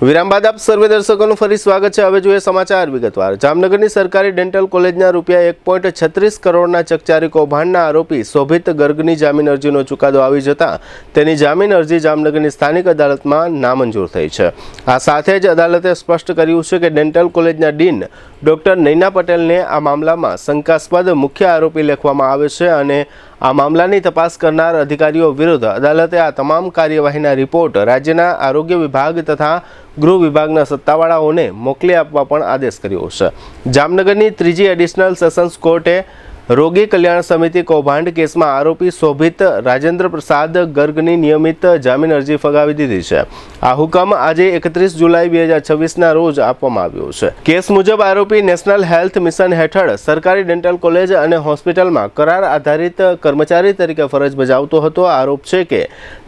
વિરામ બાદ આપ સર્વે દર્શકોનું ફરી સ્વાગત છે। હવે જોઈએ સમાચાર વિગતવાર। જામનગરની સરકારી ડેન્ટલ કોલેજના રૂપિયા 1.36 કરોડના ચકચારી કૌભાંડના આરોપી શોભિત ગર્ગની જામીન અરજીનો ચુકાદો આવી જતા તેની જામીન અરજી જામનગરની સ્થાનિક અદાલતમાં નામંજૂર થઈ છે। આ સાથે જ અદાલતે સ્પષ્ટ કર્યું છે કે ડેન્ટલ કોલેજના ડીન ડોક્ટર નૈના પટેલને આ મામલામાં શંકાસ્પદ મુખ્ય આરોપી લેખવામાં આવે છે અને આ મામલાની તપાસ કરનાર અધિકારીઓ વિરુદ્ધ અદાલતે આ તમામ કાર્યવાહીના રિપોર્ટ રાજ્યના આરોગ્ય વિભાગ તથા ગૃહ વિભાગના સત્તાવાળાઓને મોકલી આપવા પણ આદેશ કર્યો છે। જામનગરની ત્રીજી એડિશનલ સેશન્સ કોર્ટે રોગી કલ્યાણ સમિતિ કૌભાંડ કેસમાં આરોપી શોભિત રાજેન્દ્ર પ્રસાદ ગર્ગની નિયમિત જામીન અરજી ફગાવી દીધી છે। આ હુકમ આજે 31 જુલાઈ 2026ના રોજ આપવામાં આવ્યો છે। કેસ મુજબ આરોપી નેશનલ હેલ્થ મિશન હેઠળ સરકારી ડેન્ટલ કોલેજ અને હોસ્પિટલમાં કરાર આધારિત કર્મચારી તરીકે ફરજ બજાવતો હતો। આરોપ છે કે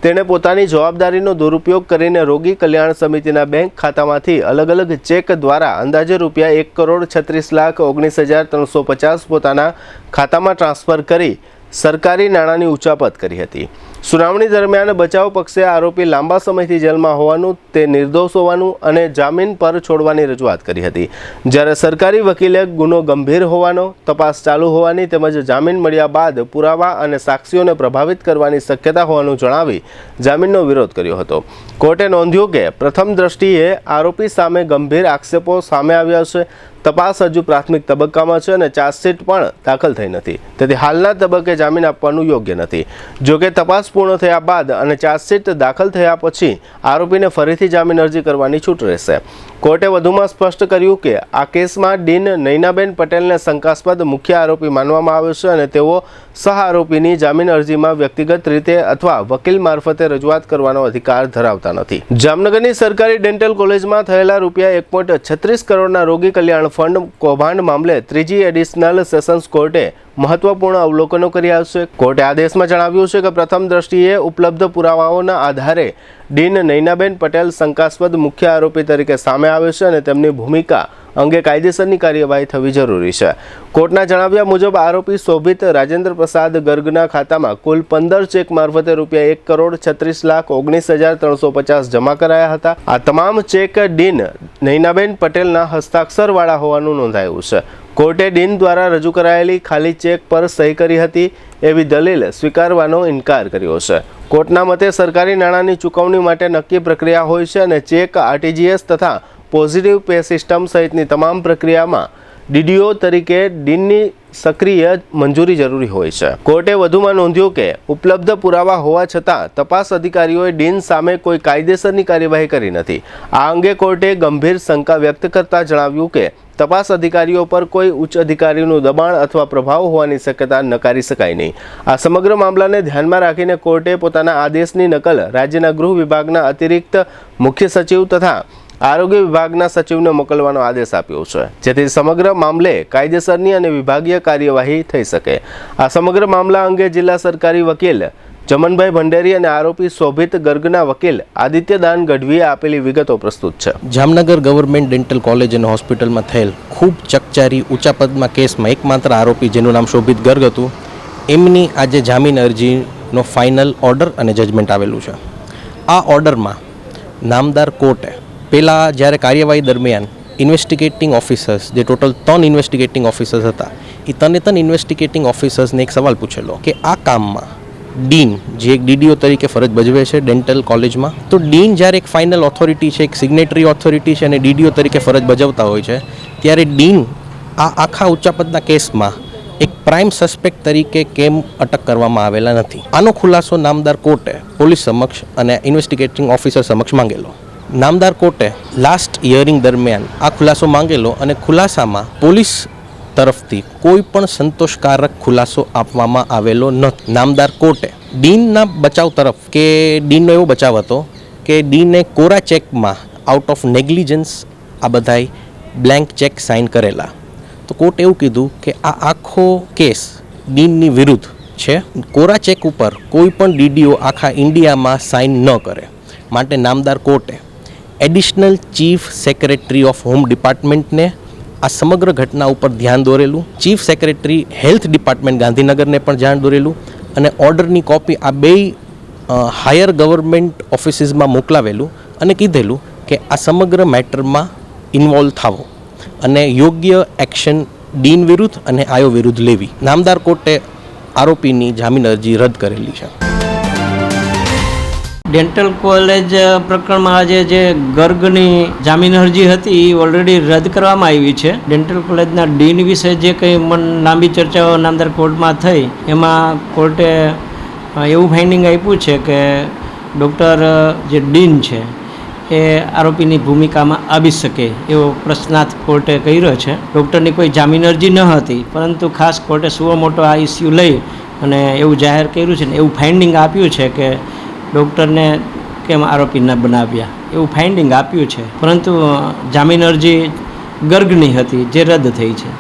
તેણે પોતાની જવાબદારીનો દુરુપયોગ કરીને રોગી કલ્યાણ સમિતિના બેંક ખાતામાંથી અલગ અલગ ચેક દ્વારા અંદાજે રૂપિયા 1,36,19,350 પોતાના ખાતામાં ટ્રાન્સફર કરી સરકારી નાણાંની ઉચાપત કરી હતી। સુનાવણી દરમિયાન બચાવ પક્ષે આરોપી લાંબા સમયથી જેલમાં હોવાનું, તે નિર્દોષ હોવાનું અને જામીન પર છોડવાની રજૂઆત કરી હતી, જ્યારે સરકારી વકીલે ગુનો ગંભીર હોવાનો, તપાસ ચાલુ હોવાની તેમજ જામીન મળ્યા બાદ પુરાવા અને સાક્ષીઓને પ્રભાવિત કરવાની શક્યતા હોવાનું જણાવી જામીનનો વિરોધ કર્યો હતો। કોર્ટે નોંધ્યું કે પ્રથમ દ્રષ્ટિએ આરોપી સામે ગંભીર આક્ષેપો સામે આવ્યા છે। તપાસ હજુ પ્રાથમિક તબક્કામાં છે અને ચાર્જશીટ પણ દાખલ થઈ નથી, તેથી હાલના તબક્કે જામીન આપવાનું યોગ્ય નથી। જોકે તપાસ પૂર્ણ થયા બાદ અને ચાર્જશીટ દાખલ થયા પછી આરોપીને ફરીથી જામીન અરજી કરવાની છૂટ રહેશે। કોર્ટે વધુમાં સ્પષ્ટ કર્યું કે આ કેસમાં ડીન નૈનાબેન પટેલને શંકાસ્પદ મુખ્ય આરોપી માનવામાં આવે છે અને તેઓ સહ આરોપીની જામીન અરજીમાં વ્યક્તિગત રીતે અથવા વકીલ મારફતે રજૂઆત કરવાનો અધિકાર ધરાવતા નથી। જામનગરની સરકારી ડેન્ટલ કોલેજમાં થયેલા રૂપિયા 1.36 કરોડના રોગી કલ્યાણ ફંડ કૌભાંડ મામલે ત્રીજી એડિશનલ સેશન્સ કોર્ટે મહત્વપૂર્ણ અવલોકનો કર્યા છે। કોર્ટે આદેશમાં જણાવ્યું છે કે પ્રથમ દ્રષ્ટિએ ઉપલબ્ધ પુરાવાઓના આધારે ડીન નૈનાબેન પટેલ શંકાસ્પદ મુખ્ય આરોપી તરીકે સામે આવે છે અને તેમની ભૂમિકા અંગે કાયદેસરની કાર્યવાહી થવી જરૂરી છે। કોર્ટના જણાવ્યા મુજબ આરોપી શોભિત રાજેન્દ્ર પ્રસાદ ગર્ગના ખાતામાં કુલ 15 ચેક મારફતે રૂપિયા 1,36,19,350 જમા કરાયા હતા। આ તમામ ચેક ડીન નૈનાબેન પટેલના હસ્તાક્ષરવાળા હોવાનું નોંધાયું છે। કોર્ટે ડીન દ્વારા રજૂ કરાયેલી ખાલી ચેક પર સહી કરી હતી એવી દલીલ સ્વીકારવાનો ઇનકાર કર્યો છે। કોર્ટના મતે સરકારી નાણાંની ચૂકવણી માટે નક્કી પ્રક્રિયા હોય છે અને ચેક આરટીજીએસ તથા પોઝિટિવ પે સિસ્ટમ સહિતની તમામ પ્રક્રિયામાં ડીડીઓ તરીકે ડીનની સક્રિય મંજૂરી જરૂરી હોય છે। કોર્ટે વધુમાં નોંધ્યું કે ઉપલબ્ધ પુરાવા હોવા છતાં તપાસ અધિકારીઓએ ડીન સામે કોઈ કાયદેસરની કાર્યવાહી કરી નથી। આ અંગે કોર્ટે ગંભીર શંકા વ્યક્ત કરતા જણાવ્યું કે તપાસ અધિકારીઓ પર કોઈ ઉચ્ચ અધિકારીનું દબાણ અથવા પ્રભાવ હોવાની શક્યતા નકારી શકાય નહીં। આ સમગ્ર મામલાને ધ્યાનમાં રાખીને કોર્ટે પોતાના આદેશની નકલ રાજ્યના ગૃહ વિભાગના અતિરિક્ત મુખ્ય સચિવ તથા આરોગ્ય વિભાગના સચિવને મોકલવાનો આદેશ આપ્યો છે, જેથી સમગ્ર મામલે કાયદેસરની અને વિભાગીય કાર્યવાહી થઈ શકે। આ સમગ્ર મામલા અંગે જિલ્લા સરકારી વકીલ જમનભાઈ ભંડેરી અને આરોપી શોભિત ગર્ગના વકીલ આદિત્યદાન ગઢવીએ આપેલી વિગતો પ્રસ્તુત છે। જામનગર ગવર્મેન્ટ ડેન્ટલ કોલેજ અને હોસ્પિટલમાં થયેલ ખૂબ ચકચારી ઊંચા પદમાં કેસમાં એકમાત્ર આરોપી જેનું નામ શોભિત ગર્ગ હતું, એમની આજે જામીન અરજીનો ફાઇનલ ઓર્ડર અને જજમેન્ટ આવેલું છે। આ ઓર્ડરમાં નામદાર કોર્ટે પહેલાં જ્યારે કાર્યવાહી દરમિયાન ઇન્વેસ્ટિગેટિંગ ઓફિસર્સ, જે ટોટલ 3 ઇન્વેસ્ટિગેટિંગ ઓફિસર્સ હતા, એ 3 ઇન્વેસ્ટિગેટિંગ ઓફિસર્સને એક સવાલ પૂછેલો કે આ કામમાં ડીન જે એક ડીડીઓ તરીકે ફરજ ભજવે છે ડેન્ટલ કોલેજમાં, તો ડીન જ્યારે એક ફાઇનલ ઓથોરિટી છે, એક સિગ્નેટરી ઓથોરિટી છે અને ડીડીઓ તરીકે ફરજ ભજવતા હોય છે, ત્યારે ડીન આ આખા ઉચ્ચાપદના કેસમાં એક પ્રાઇમ સસ્પેક્ટ તરીકે કેમ અટક કરવામાં આવેલા નથી? આનો ખુલાસો નામદાર કોર્ટે પોલીસ સમક્ષ અને ઇન્વેસ્ટિગેટિંગ ઓફિસર સમક્ષ માંગેલો। નામદાર કોર્ટે લાસ્ટ હિયરિંગ દરમિયાન આ ખુલાસો માંગેલો અને ખુલાસામાં પોલીસ તરફથી કોઈ પણ સંતોષકારક ખુલાસો આપવામાં આવેલો નથી। નામદાર કોર્ટે ડીનના બચાવ તરફ કે ડીનનો એવો બચાવ હતો કે ડીને કોરા ચેકમાં આઉટ ઓફ નેગ્લિજન્સ આ બધાય બ્લેન્ક ચેક સાઇન કરેલા। તો કોર્ટે એવું કીધું કે આ આખો કેસ ડીનની વિરુદ્ધ છે। કોરા ચેક ઉપર કોઈ પણ ડીડીઓ આખા ઇન્ડિયામાં સાઇન ન કરે, માટે નામદાર કોર્ટે additional chief secretary of home ડિપાર્ટમેન્ટને આ સમગ્ર ઘટના ઉપર ધ્યાન દોરેલું, ચીફ સેક્રેટરી હેલ્થ ડિપાર્ટમેન્ટ ગાંધીનગરને પણ ધ્યાન દોરેલું અને ઓર્ડરની કોપી આ બે હાયર ગવર્મેન્ટ ઓફિસીસમાં મોકલાવેલું અને કીધેલું કે આ સમગ્ર મેટરમાં ઇન્વોલ્વ થવો અને યોગ્ય એક્શન ડીન વિરુદ્ધ અને આયો વિરુદ્ધ લેવી. નામદાર કોર્ટે આરોપીની જામીન અરજી રદ કરેલી છે. ડેન્ટલ કોલેજ પ્રકરણમાં આજે જે ગર્ગની જામીન અરજી હતી એ ઓલરેડી રદ કરવામાં આવી છે. ડેન્ટલ કોલેજના ડીન વિશે જે કંઈ લાંબી ચર્ચાઓ નામદાર કોર્ટમાં થઈ એમાં કોર્ટે એવું ફાઇન્ડિંગ આપ્યું છે કે ડૉક્ટર જે ડીન છે એ આરોપીની ભૂમિકામાં આવી શકે એવો પ્રશ્નાર્થ કોર્ટે કર્યો છે. ડૉક્ટરની કોઈ જામીન અરજી ન હતી, પરંતુ ખાસ કોર્ટે સુઓ મોટો આ ઇસ્યુ લઈ અને એવું જાહેર કર્યું છે ને એવું ફાઇન્ડિંગ આપ્યું છે કે ડૉક્ટરને કેમ આરોપી ન બનાવ્યા એવું ફાઇન્ડિંગ આપ્યું છે. પરંતુ જામીન અરજી ગર્ગની હતી જે રદ થઈ છે.